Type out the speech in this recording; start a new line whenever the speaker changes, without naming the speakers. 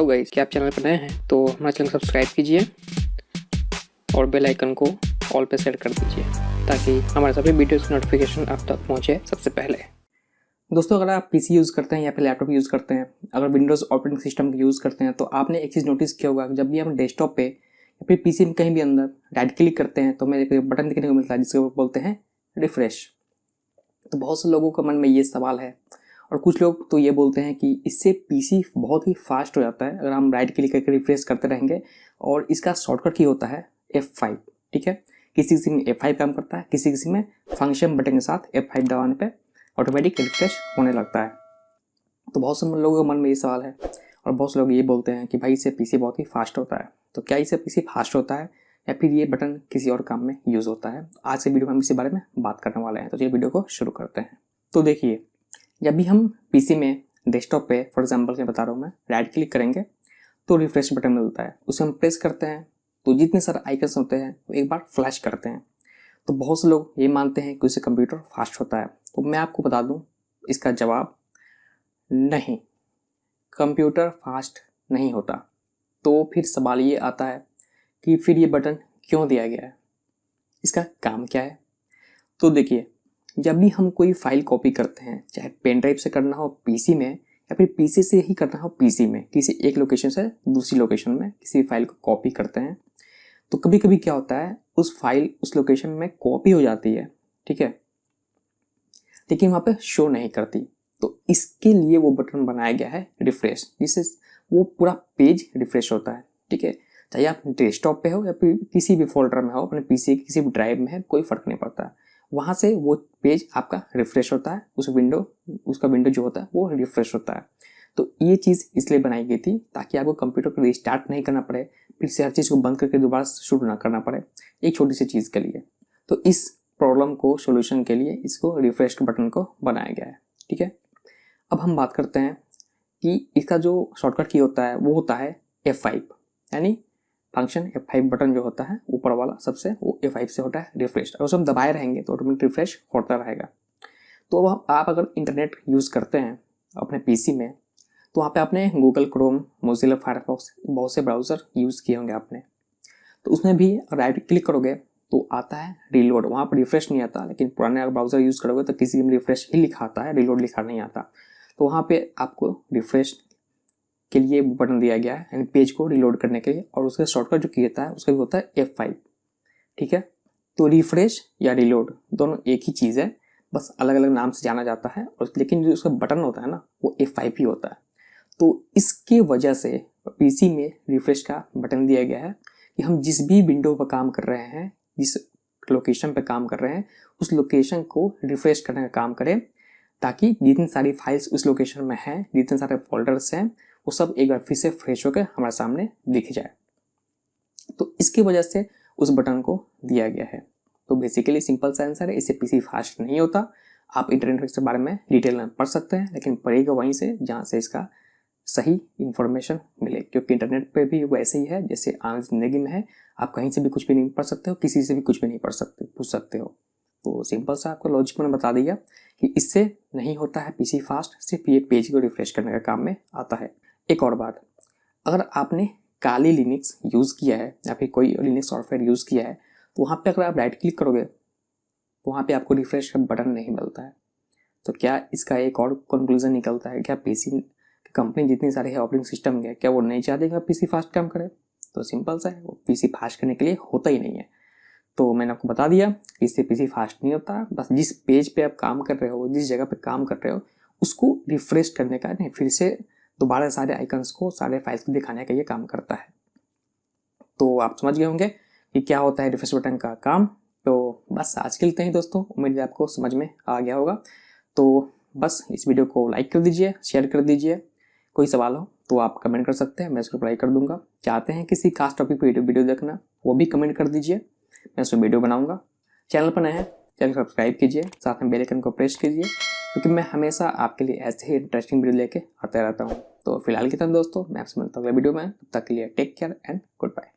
Hello guys, क्या आप channel पर नए हैं तो हमारा चैनल सब्सक्राइब कीजिए और बेल आइकन को ऑल पे सेट कर दीजिए ताकि हमारे सभी वीडियोस की नोटिफिकेशन आप तक पहुंचे सबसे पहले। दोस्तों, अगर आप पीसी यूज़ करते हैं या फिर लैपटॉप यूज़ करते हैं, अगर विंडोज़ ऑपरेटिंग सिस्टम यूज़ करते हैं तो आपने एक चीज़ नोटिस किया होगा कि जब भी हम डेस्कटॉप पे या फिर पीसी में कहीं भी अंदर राइट क्लिक करते हैं तो हमें एक बटन देखने को मिलता है जिसको बोलते हैं रिफ्रेश। तो बहुत से लोगों के मन में ये सवाल है और कुछ लोग तो ये बोलते हैं कि इससे पीसी बहुत ही फास्ट हो जाता है अगर हम राइट क्लिक करके रिफ्रेश करते रहेंगे, और इसका शॉर्टकट की होता है F5। ठीक है, किसी किसी में F5 काम करता है, किसी किसी में फंक्शन बटन के साथ F5 दबाने पे ऑटोमेटिक रिफ्रेश होने लगता है। तो बहुत से लोगों के मन में ये सवाल है और बहुत से लोग ये बोलते हैं कि भाई इससे पीसी बहुत ही फास्ट होता है। तो क्या इससे पीसी फास्ट होता है या फिर ये बटन किसी और काम में यूज़ होता है? आज से वीडियो में हम इसी बारे में बात करने वाले हैं, तो चलिए वीडियो को शुरू करते हैं। तो देखिए, जब भी हम पीसी में डेस्कटॉप पे फॉर एग्जांपल के बता रहा हूँ मैं, राइट क्लिक करेंगे तो रिफ्रेश बटन मिलता है, उसे हम प्रेस करते हैं तो जितने सारे आइकन्स होते हैं वो एक बार फ्लैश करते हैं। तो बहुत से लोग ये मानते हैं कि उससे कंप्यूटर फास्ट होता है। तो मैं आपको बता दूं इसका जवाब नहीं, कंप्यूटर फास्ट नहीं होता। तो फिर सवाल ये आता है कि फिर ये बटन क्यों दिया गया है, इसका काम क्या है? तो देखिए, जब भी हम कोई फाइल कॉपी करते हैं, चाहे पेन ड्राइव से करना हो पीसी में या फिर पीसी से ही करना हो पीसी में, किसी एक लोकेशन से दूसरी लोकेशन में किसी फाइल को कॉपी करते हैं, तो कभी कभी क्या होता है उस फाइल उस लोकेशन में कॉपी हो जाती है, ठीक है, लेकिन वहाँ पे शो नहीं करती। तो इसके लिए वो बटन बनाया गया है रिफ्रेश, जिससे वो पूरा पेज रिफ्रेश होता है। ठीक है, चाहे आप डेस्कटॉप पे हो या फिर किसी भी फोल्डर में हो, अपने पीसी किसी भी ड्राइव में है, कोई फर्क नहीं पड़ता। वहाँ से वो पेज आपका रिफ्रेश होता है, उसका विंडो जो होता है वो रिफ्रेश होता है। तो ये चीज़ इसलिए बनाई गई थी ताकि आपको कंप्यूटर को रिस्टार्ट नहीं करना पड़े, फिर से हर चीज़ को बंद करके दोबारा शुरू ना करना पड़े, एक छोटी सी चीज़ के लिए। तो इस प्रॉब्लम को सोल्यूशन के लिए इसको रिफ्रेश बटन को बनाया गया है। ठीक है, अब हम बात करते हैं कि इसका जो शॉर्टकट की होता है वो होता है F5, यानी फंक्शन F5 बटन जो होता है ऊपर वाला सबसे, वो F5 से होता है रिफ्रेश। अगर उसे हम दबाए रहेंगे तो ऑटोमेटिक रिफ्रेश होता रहेगा। तो अब आप अगर इंटरनेट यूज़ करते हैं अपने पीसी में, तो वहाँ पे आपने गूगल क्रोम, मोजिला फायरफॉक्स, बहुत से ब्राउज़र यूज़ किए होंगे आपने। तो उसमें भी राइट क्लिक करोगे तो आता है रीलोड, वहाँ पर रिफ्रेश नहीं आता, लेकिन पुराने अगर ब्राउज़र यूज़ करोगे तो किसी में रिफ्रेश ही लिखा आता है, रीलोड लिखा नहीं आता। तो वहाँ पे आपको रिफ्रेश के लिए बटन दिया गया है, यानी पेज को रिलोड करने के लिए, और उसका शॉर्टकट जो किया था उसका भी होता है F5। ठीक है, तो रिफ्रेश या रिलोड दोनों एक ही चीज़ है, बस अलग अलग नाम से जाना जाता है, और लेकिन जो उसका बटन होता है ना वो F5 ही होता है। तो इसके वजह से पीसी में रिफ्रेश का बटन दिया गया है कि हम जिस भी विंडो पर काम कर रहे हैं, जिस लोकेशन पे काम कर रहे हैं, उस लोकेशन को रिफ्रेश करने का काम करें, ताकि जितनी सारी फाइल्स उस लोकेशन में हैं, जितने सारे फोल्डर्स हैं, वो सब एक बार फिर से फ्रेश होकर हमारे सामने दिख जाए। तो इसकी वजह से उस बटन को दिया गया है। तो बेसिकली सिंपल सा आंसर है, इससे पीसी फास्ट नहीं होता। आप इंटरनेट के बारे में डिटेल में पढ़ सकते हैं, लेकिन पढ़ेगा वहीं से जहाँ से इसका सही इंफॉर्मेशन मिले, क्योंकि इंटरनेट पे भी वैसे ही है जैसे आम जिंदगी में है। आप कहीं से भी कुछ भी नहीं पढ़ सकते हो, किसी से भी कुछ भी नहीं पढ़ सकते, पूछ सकते हो। तो सिंपल सा आपको लॉजिक मैंने बता दिया कि इससे नहीं होता है पीसी फास्ट, सिर्फ ये पेज को रिफ्रेश करने का काम में आता है। एक और बात, अगर आपने काली लिनक्स यूज़ किया है या फिर कोई लिनक्स सॉफ्टवेयर यूज़ किया है, तो वहाँ पे अगर आप राइट क्लिक करोगे तो वहाँ पे आपको रिफ्रेश का बटन नहीं मिलता है। तो क्या इसका एक और कंक्लूजन निकलता है, क्या पीसी कंपनी जितनी सारी है ऑपरेटिंग सिस्टम के, क्या वो नहीं चाहते कि पीसी फास्ट काम करे? तो सिंपल सा है, वो पीसी फास्ट करने के लिए होता ही नहीं है। तो मैंने आपको बता दिया कि इससे पीसी फास्ट नहीं होता, बस जिस पेज पे आप काम कर रहे हो, जिस जगह पे काम कर रहे हो, उसको रिफ्रेश करने का, नहीं फिर से दोबारा सारे आइकन्स को, सारे फाइल्स को दिखाने का ये काम करता है। तो आप समझ गए होंगे कि क्या होता है रिफ्रेश बटन का काम। तो बस आज के लिए इतना ही दोस्तों, उम्मीद है आपको समझ में आ गया होगा। तो बस इस वीडियो को लाइक कर दीजिए, शेयर कर दीजिए। कोई सवाल हो तो आप कमेंट कर सकते हैं, मैं उसको रिप्लाई कर दूंगा। चाहते हैं किसी खास टॉपिक पे वीडियो देखना, वो भी कमेंट कर दीजिए, मैं उसमें वीडियो बनाऊंगा। चैनल पर नए हैं, चैनल सब्सक्राइब कीजिए, साथ में बेल आइकन को प्रेस कीजिए, क्योंकि मैं हमेशा आपके लिए ऐसे ही इंटरेस्टिंग वीडियो लेके आता रहता हूँ। तो फिलहाल की तरह दोस्तों, मैं आपसे मिलता हूँ अगले वीडियो में। तब तक के लिए take care and good bye.